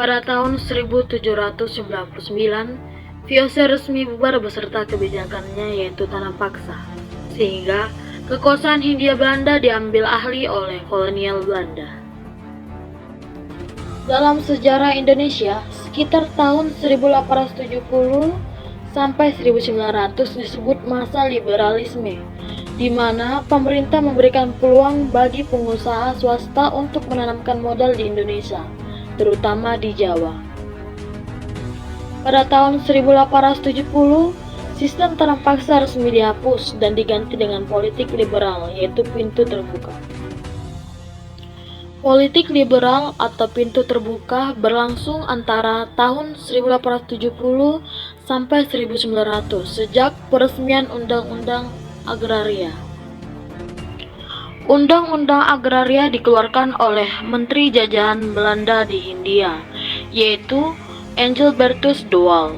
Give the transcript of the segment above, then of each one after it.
Pada tahun 1799, VOC resmi bubar beserta kebijakannya yaitu tanam paksa, sehingga kekuasaan Hindia Belanda diambil alih oleh kolonial Belanda. Dalam sejarah Indonesia, sekitar tahun 1870 sampai 1900 disebut masa liberalisme, di mana pemerintah memberikan peluang bagi pengusaha swasta untuk menanamkan modal di Indonesia, terutama di Jawa. Pada tahun 1870, sistem tanam paksa resmi dihapus dan diganti dengan politik liberal, yaitu pintu terbuka. Politik liberal atau pintu terbuka berlangsung antara tahun 1870 sampai 1900 sejak peresmian Undang-Undang Agraria. Undang-Undang Agraria dikeluarkan oleh Menteri Jajahan Belanda di Hindia, yaitu Engelbertus de Waal.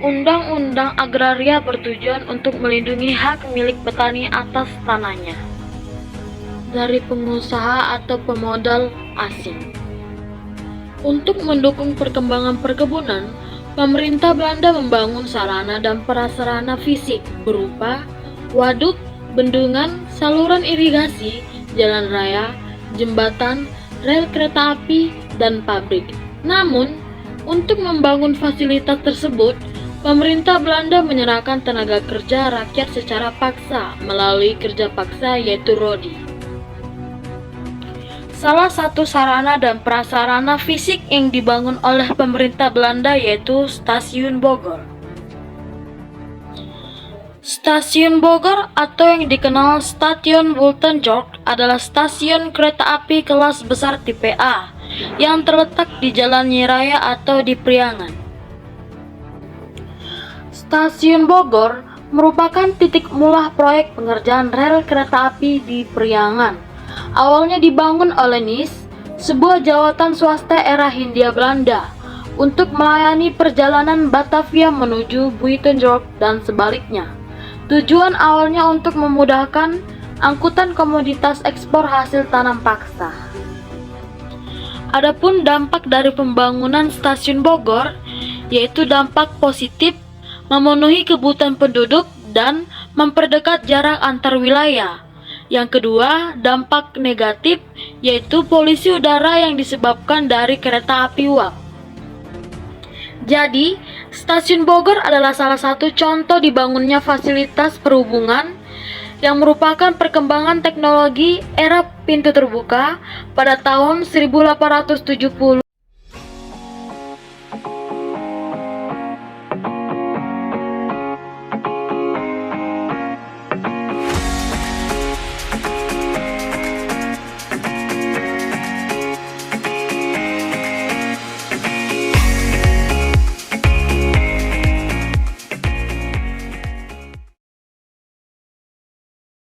Undang-Undang Agraria bertujuan untuk melindungi hak milik petani atas tanahnya dari pengusaha atau pemodal asing. Untuk mendukung perkembangan perkebunan, pemerintah Belanda membangun sarana dan prasarana fisik berupa waduk, bendungan, saluran irigasi, jalan raya, jembatan, rel kereta api, dan pabrik. Namun, untuk membangun fasilitas tersebut, pemerintah Belanda menyerahkan tenaga kerja rakyat secara paksa melalui kerja paksa yaitu rodi. Salah satu sarana dan prasarana fisik yang dibangun oleh pemerintah Belanda yaitu Stasiun Bogor. Stasiun Bogor atau yang dikenal Stasiun Bultendorp adalah stasiun kereta api kelas besar tipe A yang terletak di Jalan Nyiraya atau di Priangan. Stasiun Bogor merupakan titik mula proyek pengerjaan rel kereta api di Priangan. Awalnya dibangun oleh NIS, sebuah jawatan swasta era Hindia Belanda, untuk melayani perjalanan Batavia menuju Buitendorp dan sebaliknya. Tujuan awalnya untuk memudahkan angkutan komoditas ekspor hasil tanam paksa. Adapun dampak dari pembangunan stasiun Bogor, yaitu dampak positif, memenuhi kebutuhan penduduk dan memperdekat jarak antar wilayah. Yang kedua, dampak negatif, yaitu polusi udara yang disebabkan dari kereta api uap. Jadi, Stasiun Bogor adalah salah satu contoh dibangunnya fasilitas perhubungan yang merupakan perkembangan teknologi era pintu terbuka pada tahun 1870.